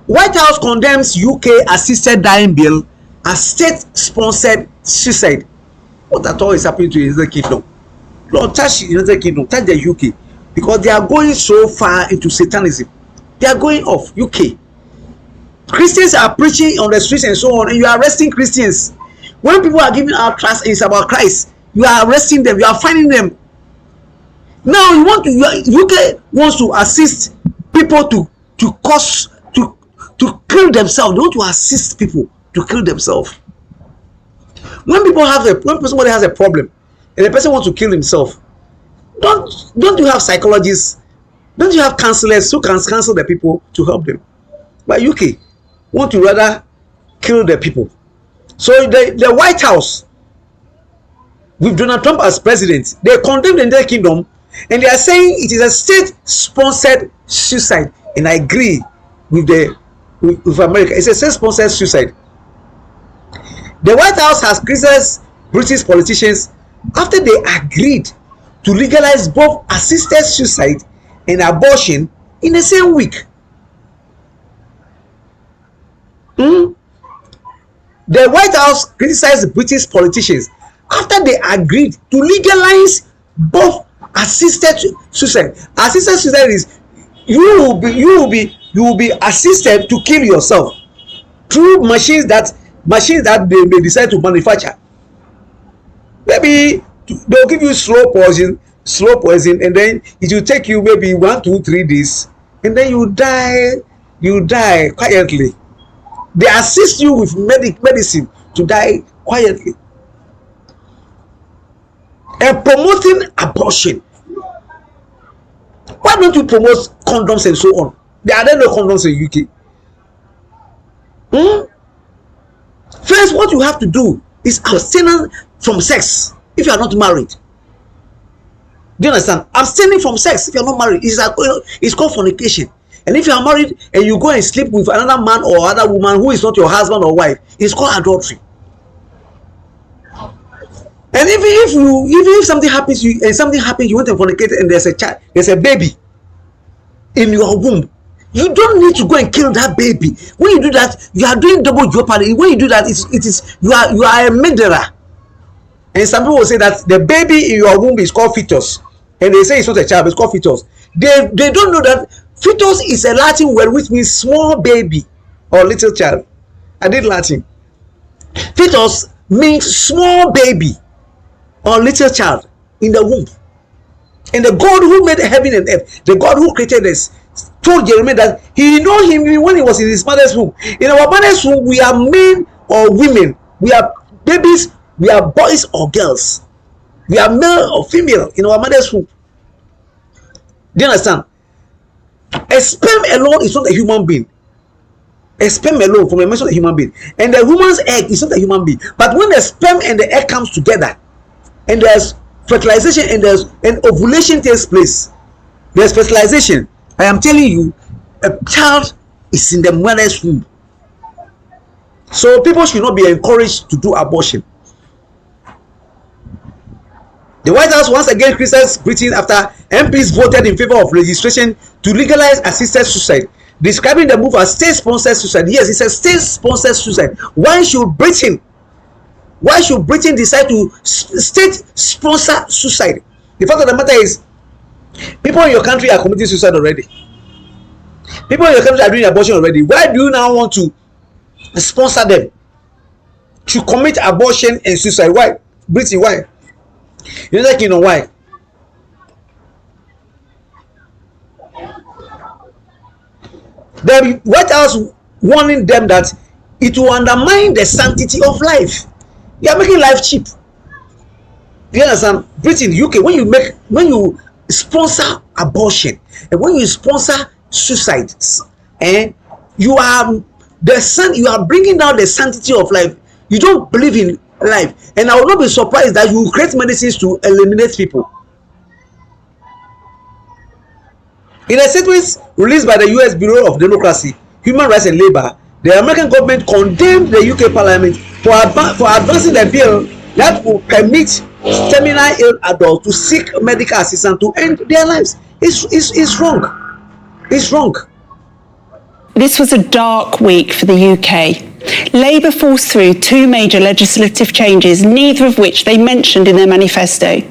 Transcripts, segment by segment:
White House condemns UK assisted dying bill as state-sponsored suicide. What at all is happening to the United Kingdom? Lord, touch the United Kingdom, touch the UK, because they are going so far into Satanism. They are going off. UK Christians are preaching on the streets and so on, and you are arresting Christians. When people are giving out class and it's about Christ, you are arresting them, you are finding them. Now you want to, UK wants to assist people to kill themselves. They want to assist people to kill themselves. When somebody has a problem and the person wants to kill himself, don't you have psychologists? Don't you have counselors who can counsel the people to help them? But UK want to rather kill the people. So the White House, with Donald Trump as president, they condemn the United Kingdom, and they are saying it is a state-sponsored suicide. And I agree with America. It's a state-sponsored suicide. The White House has criticized British politicians after they agreed to legalize both assisted suicide and abortion in the same week. The White House criticized British politicians after they agreed to legalize both assisted suicide. Assisted suicide is you will be assisted to kill yourself through machines that they may decide to manufacture. Maybe they'll give you slow poison, and then it will take you maybe 1, 2, 3 days, and then you die quietly. They assist you with medicine to die quietly. And promoting abortion. Why don't you promote condoms and so on? There are no condoms in UK. First, what you have to do is abstain from sex if you are not married. Do you understand? Abstaining from sex if you are not married is called fornication. And if you are married and you go and sleep with another man or other woman who is not your husband or wife, it's called adultery. And if something happens to you and something happens, you want to fornicate and there's a child, there's a baby in your womb, you don't need to go and kill that baby. When you do that, you are doing double jeopardy. When you do that, you are a murderer. And some people will say that the baby in your womb is called fetus, and they say it's not a child, it's called fetus. They don't know that fetus is a Latin word which means small baby or little child. I did Latin. Fetus means small baby or little child in the womb. And the God who made heaven and earth, the God who created us, told Jeremiah that he knew him when he was in his mother's womb. In our mother's womb, we are men or women, we are babies, we are boys or girls, we are male or female in our mother's womb. Do you understand? A sperm alone is not a human being. A sperm alone from a man is not a human being, and the woman's egg is not a human being. But when the sperm and the egg comes together, and there's fertilization and ovulation takes place, there's fertilization. I am telling you, a child is in the mother's womb. So people should not be encouraged to do abortion. The White House once again criticized Britain after MPs voted in favor of legislation to legalize assisted suicide, describing the move as state-sponsored suicide. Yes, it's a state-sponsored suicide. Why should Britain decide to state-sponsor suicide? The fact of the matter is, people in your country are committing suicide already. People in your country are doing abortion already. Why do you now want to sponsor them to commit abortion and suicide? Why? Britain, why? United Kingdom, why? The White House warning them that it will undermine the sanctity of life. They are making life cheap. You understand? Britain, UK, when you sponsor abortion and when you sponsor suicides, and you are bringing down the sanctity of life. You don't believe in life, and I will not be surprised that you create medicines to eliminate people. In a statement released by the U.S. Bureau of Democracy, Human Rights and Labor, the American government condemned the UK Parliament for advancing a bill that will permit terminally ill adults to seek medical assistance to end their lives. It's wrong. It's wrong. This was a dark week for the UK. Labour forced through 2 major legislative changes, neither of which they mentioned in their manifesto.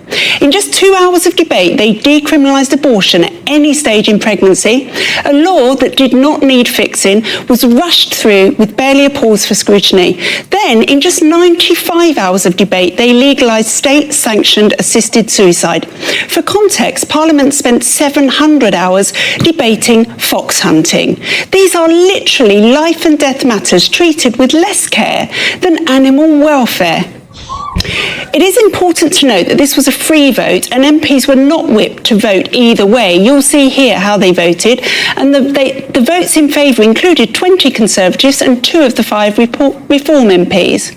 In just 2 hours of debate, they decriminalised abortion at any stage in pregnancy. A law that did not need fixing was rushed through with barely a pause for scrutiny. Then, in just 95 hours of debate, they legalised state-sanctioned assisted suicide. For context, Parliament spent 700 hours debating fox hunting. These are literally life and death matters treated with less care than animal welfare. It is important to note that this was a free vote and MPs were not whipped to vote either way. You'll see here how they voted, and the votes in favour included 20 Conservatives and 2 of the 5 Reform MPs.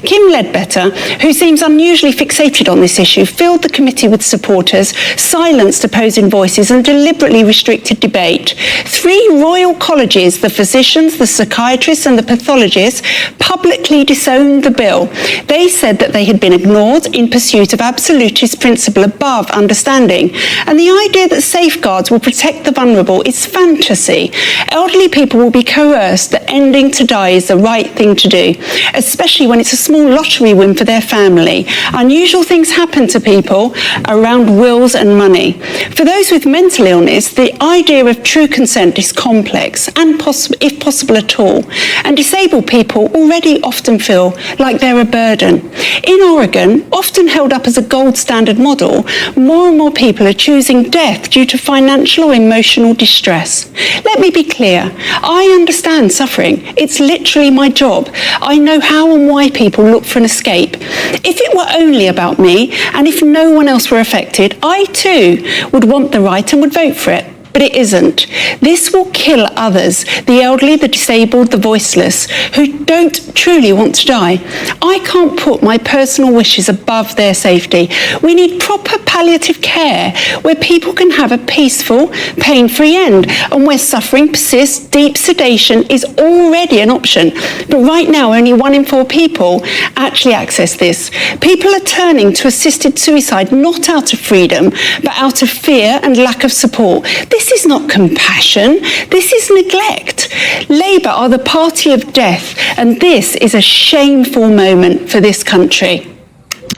Kim Ledbetter, who seems unusually fixated on this issue, filled the committee with supporters, silenced opposing voices and deliberately restricted debate. 3 royal colleges, the physicians, the psychiatrists and the pathologists, publicly disowned the bill. They said that they had been ignored in pursuit of absolutist principle above understanding. And the idea that safeguards will protect the vulnerable is fantasy. Elderly people will be coerced that ending to die is the right thing to do, especially when it's a small lottery win for their family. Unusual things happen to people around wills and money. For those with mental illness, the idea of true consent is complex and, if possible at all. And disabled people already often feel like they're a burden. In Oregon, often held up as a gold standard model, more and more people are choosing death due to financial or emotional distress. Let me be clear. I understand suffering. It's literally my job. I know how and why people look for an escape. If it were only about me, and if no one else were affected, I too would want the right and would vote for it. But it isn't. This will kill others, the elderly, the disabled, the voiceless, who don't truly want to die. I can't put my personal wishes above their safety. We need proper palliative care where people can have a peaceful, pain-free end, and where suffering persists, deep sedation is already an option. But right now, only 1 in 4 people actually access this. People are turning to assisted suicide not out of freedom, but out of fear and lack of support. This is not compassion, this is neglect. Labour are the party of death, and this is a shameful moment for this country.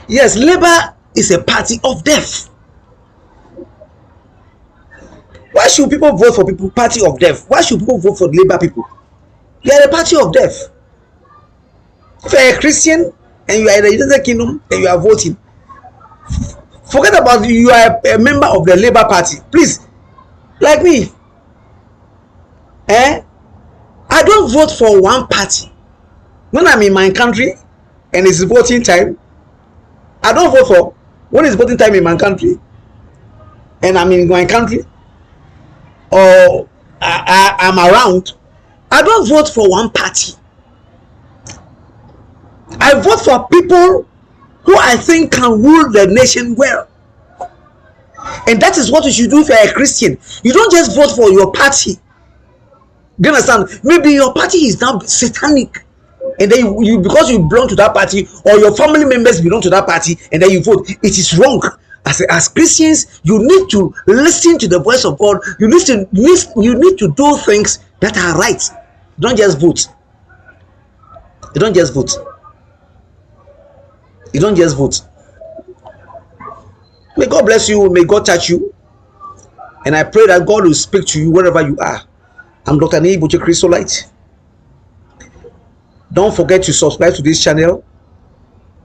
Yes, Labour is a party of death. Why should people vote for people party of death? Why should people vote for Labour people? They are a party of death. If you are a Christian and you are in the United Kingdom and you are voting, forget about you are a member of the Labour Party. Please, like me, I don't vote for one party. When I'm in my country and it's voting time, I don't vote for, when it's voting time in my country and I'm in my country or I'm around, I don't vote for one party. I vote for people who I think can rule the nation well. And that is what you should do if you're a Christian. You don't just vote for your party. Do you understand? Maybe your party is now satanic, and then you because you belong to that party, or your family members belong to that party, and then you vote. It is wrong. As Christians, you need to listen to the voice of God. You need to do things that are right. Don't just vote. You don't just vote. You don't just vote. May God bless you. May God touch you. And I pray that God will speak to you wherever you are. I'm Dr. Botwe-Chrysolite. Don't forget to subscribe to this channel.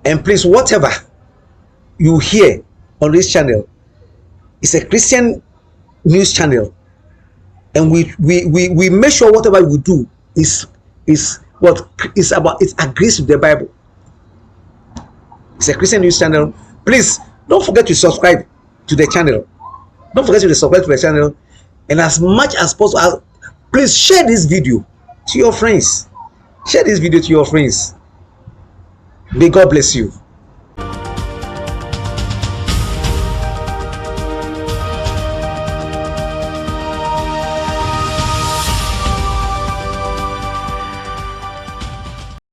And please, whatever you hear on this channel is a Christian news channel. And we make sure whatever we do is what is about, it agrees with the Bible. It's a Christian news channel. Please, don't forget to subscribe to the channel. Don't forget to subscribe to the channel. And as much as possible, please share this video to your friends. Share this video to your friends. May God bless you.